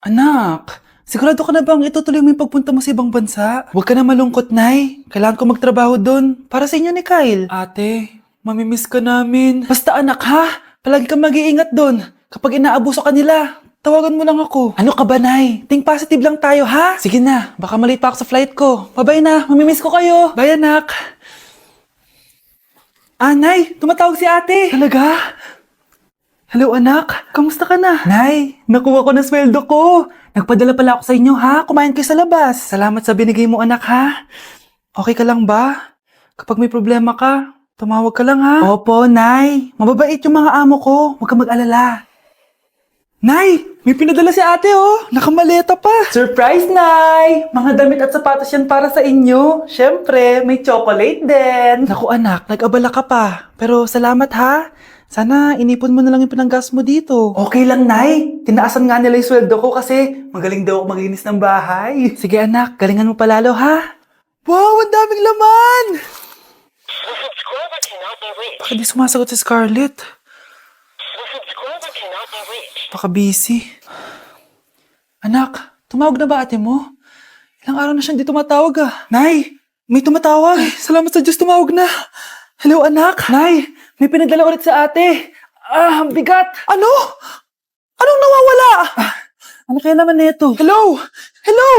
Anak, sigurado ka na bang itutuloy mo yung pagpunta mo sa ibang bansa? Huwag ka na malungkot, Nay. Kailangan ko magtrabaho doon para sa inyo ni Kyle. Ate, mamimiss ka namin. Basta anak ha, palagi kang mag-iingat doon. Kapag inaabuso ka nila, tawagan mo lang ako. Ano ka ba, Nay? Think positive lang tayo, ha? Sige na, baka malate pa ako sa flight ko. Bye-bye na, mamimiss ko kayo. Bye, anak. Nay, tumatawag si ate. Talaga? Hello anak, kamusta ka na? Nay, nakuha ko na sweldo ko. Nagpadala pala ako sa inyo ha, kumain kayo sa labas. Salamat sa binigay mo anak ha. Okay ka lang ba? Kapag may problema ka, tumawag ka lang ha. Opo, Nay. Mababait yung mga amo ko. Huwag ka mag-alala. Nay, may pinadala si ate oh. Nakamaleta pa. Surprise, Nay! Mga damit at sapatos yan para sa inyo. Siyempre, may chocolate din. Naku anak, nag-abala ka pa. Pero salamat ha. Sana inipon mo na lang yung pinanggas mo dito. Okay lang, Nay. Tinaasan nga nila yung sweldo ko kasi magaling daw ako maglinis ng bahay. Sige anak, galingan mo palalo ha. Wow, ang daming laman! The subscriber cannot be reached. Baka di sumasagot si Scarlett. The subscriber cannot be reached. Baka busy. Anak, tumawag na ba ate mo? Ilang araw na siyang di tumatawag ah. Nay, may tumatawag. Ay, salamat sa Diyos tumawag na. Hello anak. Nay, may pinadala ulit sa ate. Ang bigat. Ano? Anong nawawala? Ano kaya naman nito? Hello? Hello?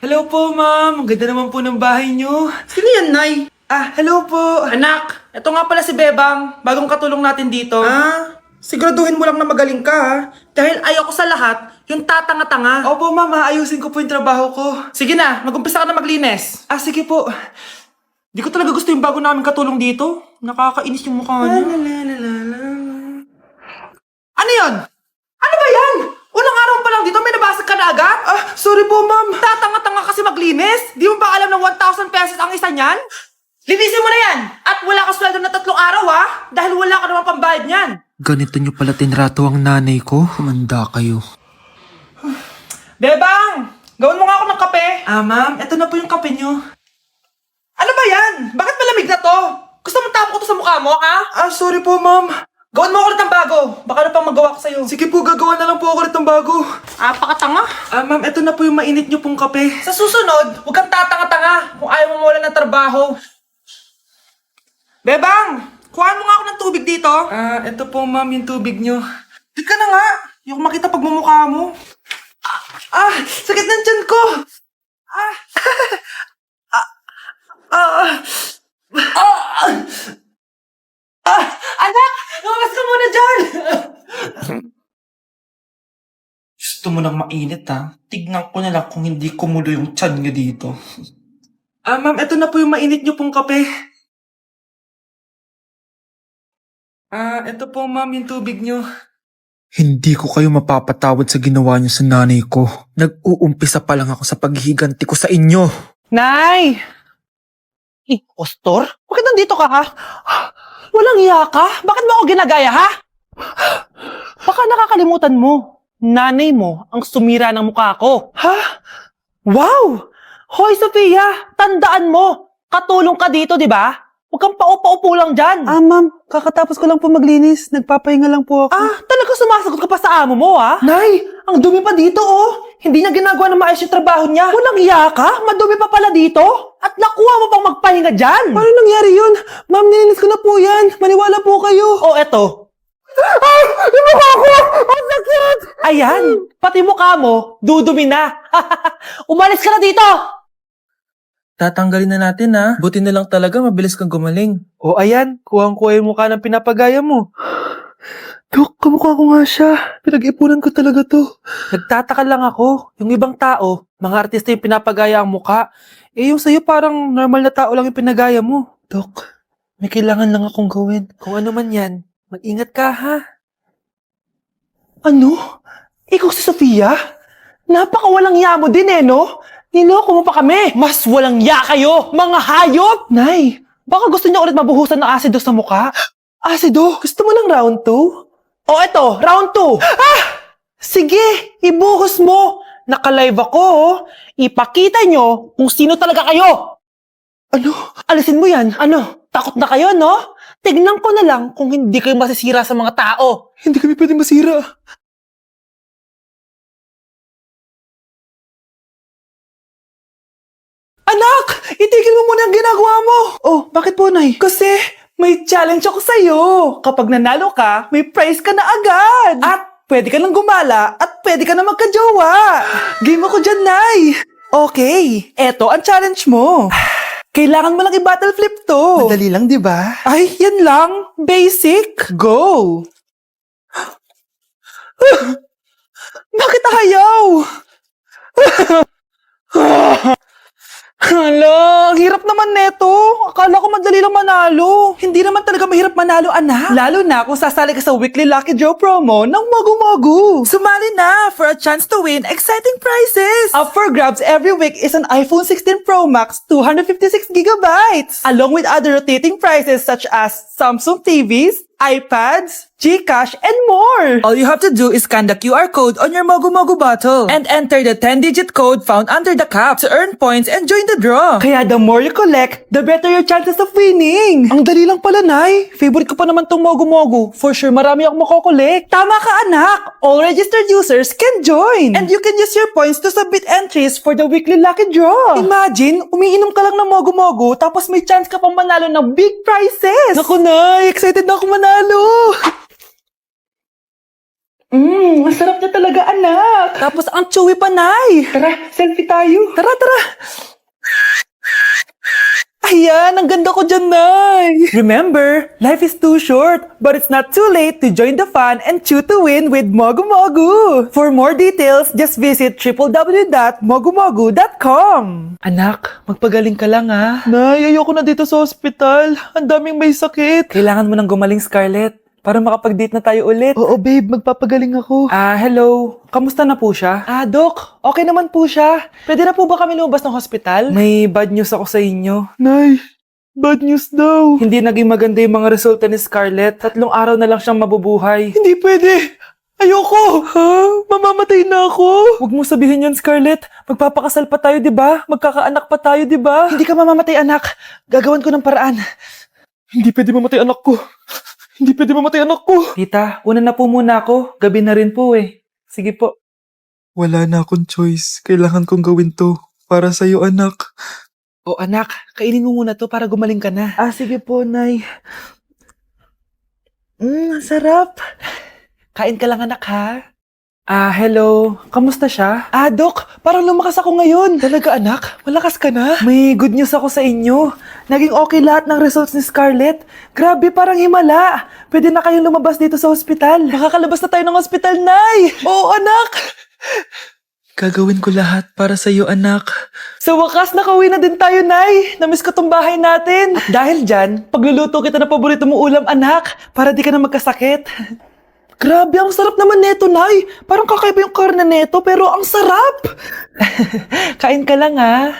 Hello po, ma'am. Ang ganda naman po ng bahay niyo. Sino yan, Nay? Hello po. Anak, ito nga pala si Bebang, bagong katulong natin dito. Siguraduhin mo lang na magaling ka, ha? Dahil ayoko sa lahat, yung tatanga-tanga. Opo, ma'am. Aayusin ko po yung trabaho ko. Sige na, mag-umpisa ka na maglinis. Sige po. Di ko talaga gusto yung bago namin katulong dito. Nakakainis yung mukha niya. Ano yun? Ano ba yan? Unang araw pa lang dito, may nabasag ka na agad? Sorry po, ma'am. Tatanga-tanga kasi maglinis? Di mo ba alam ng 1,000 pesos ang isa niyan? Linisin mo na yan! At wala ka sweldo na 3 araw, ha? Dahil wala ka naman pambayad niyan. Ganito nyo pala tinrato ang nanay ko? Humanda kayo. Bebang! Gawin mo nga ako ng kape. Ma'am, ito na po yung kape niyo. Ano ba yan? Bakit malamig na to? Gusto mo tapo ko to sa mukha mo, ha? Sorry po, ma'am. Gawin mo ulit ng bago. Baka ano pang magawa ko sa'yo. Sige po, gagawa na lang po ako ulit ng bago. Pakatanga. Ma'am, ito na po yung mainit niyo pong kape. Sa susunod, huwag kang tatanga-tanga kung ayaw mo mawala ng trabaho. Bebang! Kuhaan mo nga ako ng tubig dito. Ito po, ma'am, yung tubig niyo. Di ka na nga. Yung makita pagmumukha mo. Sakit ng tiyan ko! Anak! Lumabas ka muna dyan! Gusto mo lang mainit ha? Tignan ko na lang kung hindi kumulo yung tiyan nyo dito. Ma'am, ito na po yung mainit niyo pong kape. Ito po, ma'am, yung tubig niyo. Hindi ko kayo mapapatawad sa ginawa nyo sa nanay ko. Nag-uumpisa pa lang ako sa paghihiganti ko sa inyo. Nay! Impostor? Bakit nandito ka, ha? Walang iya ka? Bakit mo ako ginagaya, ha? Baka nakakalimutan mo. Nanay mo ang sumira ng mukha ko. Ha? Wow! Hoy, Sophia! Tandaan mo! Katulong ka dito, di ba? Huwag kang paupa-upo lang dyan. Ma'am, kakatapos ko lang po maglinis. Nagpapahinga lang po ako. Talaga sumasagot ka pa sa amo mo, ha? Nay, ang dumi pa dito, oh. Hindi niya ginagawa ng maayos yung trabaho niya. Walang iya ka? Madumi pa pala dito? At nakuha mo pang magpahinga dyan? Paano nangyari yun? Ma'am, nilinis ko na po yan. Maniwala po kayo. O eto. Yung mukha ko! Ang sakit! Ayan, pati mukha mo, dudumi na. Umalis ka na dito! Tatanggalin na natin, ha? Buti na lang talaga, mabilis kang gumaling. Ayan. Kuhang-kuha yung mukha ng pinapagaya mo. Dok, kamukha ko nga siya. Pinag-ipunan ko talaga to. Nagtataka lang ako. Yung ibang tao, mga artista yung pinapagaya ang mukha. Yung sa'yo parang normal na tao lang yung pinagaya mo. Dok, may kailangan lang akong gawin. Kung ano man yan, mag-ingat ka, ha? Ano? Ikaw si Sofia? Napakawalang ya mo din, no? Niloko mo pa kami! Mas walang ya kayo, mga hayop! Nay, Baka gusto niyo ulit mabuhusan ng asido sa mukha? Asido, gusto mo ng round 2? O eto, round 2! Sige, ibuhos mo! Naka-live ako, oh. Ipakita nyo kung sino talaga kayo. Ano? Alisin mo yan. Ano? Takot na kayo, no? Tignan ko na lang kung hindi kayo masisira sa mga tao. Hindi kami pwede masira. Anak! Itigil mo muna ang ginagawa mo! Oh, bakit po, Nay? Kasi may challenge ako sa'yo. Kapag nanalo ka, may prize ka na agad. At pwede ka nang gumala at pwede ka na magka-jowa. Game ako dyan, Nay. Okay, eto ang challenge mo. Kailangan mo lang i-battle flip to. Madali lang, di ba? Ay, yan lang. Basic. Go! Bakit ayaw? Hala, ang hirap naman neto. Akala ko madali lang manalo. Hindi naman talaga mahirap manalo, anak. Lalo na kung sasali ka sa weekly Lucky Draw promo ng Mogu Mogu. Sumali na for a chance to win exciting prizes. Up for grabs every week is an iPhone 16 Pro Max 256 gigabytes, along with other rotating prizes such as Samsung TVs, iPads, GCash, and more! All you have to do is scan the QR code on your Mogu Mogu bottle and enter the 10-digit code found under the cap to earn points and join the draw. Kaya the more you collect, the better your chances of winning. Ang dali lang pala, Nay. Favorite ko pa naman tong Mogu Mogu. For sure, marami akong makokolekt. Tama ka, anak! All registered users can join! And you can use your points to submit entries for the weekly lucky draw. Imagine, umiinom ka lang ng Mogu Mogu tapos may chance ka pang manalo ng big prizes! Naku, Nay! Excited na ako manalo! Masarap niya talaga, anak. Tapos ang chewy pa, Nay. Tara, selfie tayo. Tara, tara. Ayan, ang ganda ko dyan, Nay. Remember, life is too short, but it's not too late to join the fun and chew to win with Mogu Mogu. For more details, just visit www.mogumogu.com. Anak, magpagaling ka lang, ha? Nay, ayoko na dito sa ospital. Ang daming may sakit. Kailangan mo nang gumaling, Scarlett, para makapag-date na tayo ulit. Oo, babe. Magpapagaling ako. Hello. Kamusta na po siya? Doc. Okay naman po siya. Pwede na po ba kami lumabas ng hospital? May bad news ako sa inyo. Nay, bad news daw. Hindi naging maganda yung mga resulta ni Scarlett. 3 araw na lang siyang mabubuhay. Hindi pwede. Ayoko! Ha? Mamamatay na ako? Huwag mo sabihin yun, Scarlett. Magpapakasal pa tayo, di ba? Magkakaanak pa tayo, di ba? Hindi ka mamamatay, anak. Gagawan ko ng paraan. Hindi pwede mamatay anak ko. Hindi pwede mamatay anak ko. Tita, una na po muna ako. Gabi na rin po eh. Sige po. Wala na akong choice. Kailangan kong gawin to. Para sa'yo, anak. O anak, kainin mo muna to para gumaling ka na. Sige po, Nay. Sarap. Kain ka lang, anak, ha? Hello. Kamusta siya? Doc, parang lumakas ako ngayon. Talaga, anak? Malakas ka na? May good news ako sa inyo. Naging okay lahat ng results ni Scarlett. Grabe, parang himala. Pwede na kayong lumabas dito sa ospital. Makakalabas na tayo ng ospital, Nay! Oo, anak! Gagawin ko lahat para sa'yo, anak. Sa wakas, nakauwi na din tayo, Nay. Namiss ko tong bahay natin. At dahil dyan, pagluluto kita ng paborito mong ulam, anak, para di ka na magkasakit. Grabe, ang sarap naman neto, Nay. Parang kakaiba yung karne neto, pero ang sarap. Kain ka lang, ha?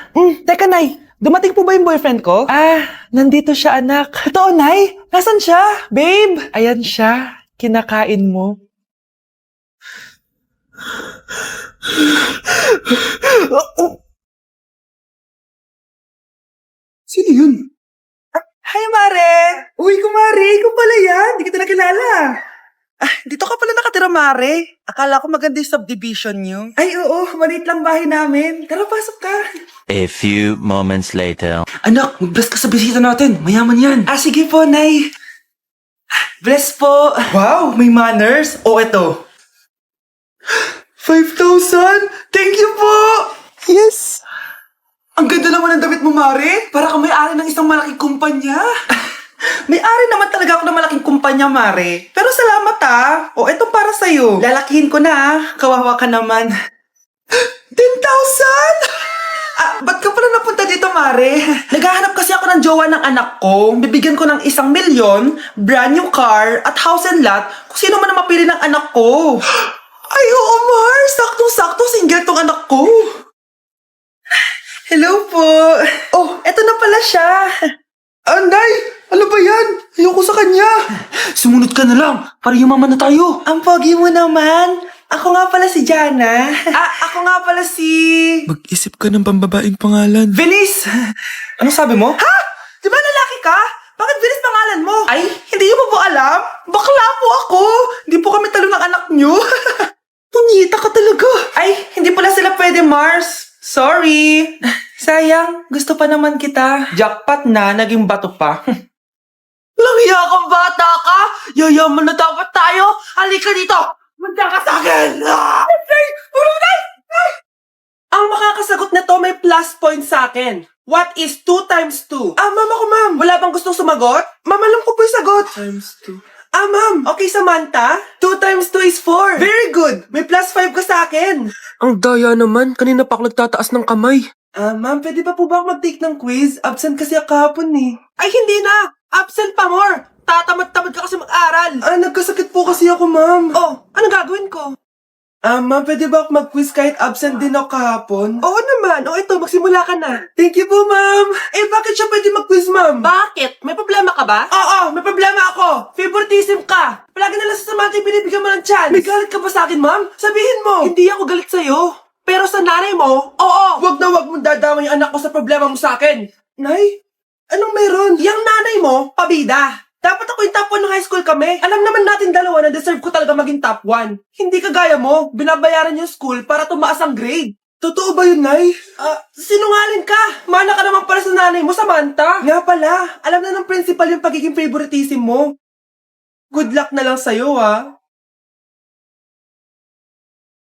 Teka, Nay. Dumating po ba yung boyfriend ko? Nandito siya, anak. Totoo, Nay? Nasaan siya? Babe? Ayan siya. Kinakain mo. Sino yun? Hi, Mare! Uy, kumare! Ikaw pala yan! Di kita nakilala. Dito ka pala nakatira, Mare. Akala ko maganda yung subdivision niyo. Ay, oo. Maliit lang bahay namin. Tara, pasok ka. A few moments later. Anak, mag-bless ka sa bisita natin. Mayaman yan. Sige po, Nay. Bless po. Wow, may manners. Eto. 5,000? Thank you po! Yes! Ang ganda naman ng damit mo, Mare. Para kang may-ari ng isang malaking kumpanya. May-ari naman talaga ako ng malaking kumpanya, Mare. Pero salamat, eto para sa'yo. Lalakihin ko na, kawawa ka naman. 10,000? Ba't ka pala napunta dito, Mare? Naghahanap kasi ako ng jowa ng anak ko. Bibigyan ko ng 1,000,000, brand new car, at house and lot kung sino man ang mapili ng anak ko. Ay, oo, Mar! Saktong-sakto, single tong anak ko. Hello po. Eto na pala siya. Nay! Ano ba yan? Ayoko sa kanya. Sumunod ka na lang, para yumaman na tayo. Ang pogi mo naman. Ako nga pala si Jana. Ako nga pala si... Mag-isip ka ng pambabaing pangalan. Venice! Anong sabi mo? Ha? Di ba lalaki ka? Bakit Venice pangalan mo? Ay, hindi niyo po alam? Bakla po ako! Hindi po kami talo ng anak niyo. Punyita ka talaga. Ay, hindi pala sila pwede, Mars. Sorry. Sayang, gusto pa naman kita. Jackpot na, naging bato pa. Langya kang bata ka! Yayaman na dapat tayo! Halika dito! Manda ka sa akin! Ang makakasagot na to may plus point sa akin. What is 2 times 2? Ma'am ako, ma'am. Wala bang gustong sumagot? Ma'am, alam ko po yung sagot. Times 2. Ma'am. Okay, Samantha. 2 times 2 is 4. Very good. May plus 5 ka sa akin. Ang daya naman. Kanina pa ako nagtataas ng kamay. Ma'am, pwede pa po ba ako mag-take ng quiz? Absent kasi ako kahapon eh. Ay, hindi na! Absent pa more! Tatamad-tamad ka kasi mag-aral. Nagkasakit po kasi ako, ma'am. Oh, ano gagawin ko? Ma'am, pwede ba ako mag-quiz kahit absent din ako kahapon? Oo naman. O ito, magsimula ka na. Thank you po, ma'am. Bakit siya pwede mag-quiz, ma'am? Bakit? May problema ka ba? Oo, may problema ako. Favoritism ka. Palagi na lang sa Samantha yung binibigyan mo ng chance. May galit ka ba sa akin, ma'am? Sabihin mo. Hindi ako galit sa'yo. Pero sa nanay mo, oo. Wag na wag mong dadama yung anak ko sa problema mo sa akin. Nay, anong meron? Yang nanay mo, pabida. Dapat ako yung top 1 ng high school kami. Alam naman natin dalawa na deserve ko talaga maging top 1. Hindi kagaya mo, binabayaran yung school para tumaas ang grade. Totoo ba yun, Nay? Sinungaling ka. Mana ka naman para sa nanay mo, Samantha. Nga pala, alam na ng principal yung pagiging favoritism mo. Good luck na lang sa'yo, ah.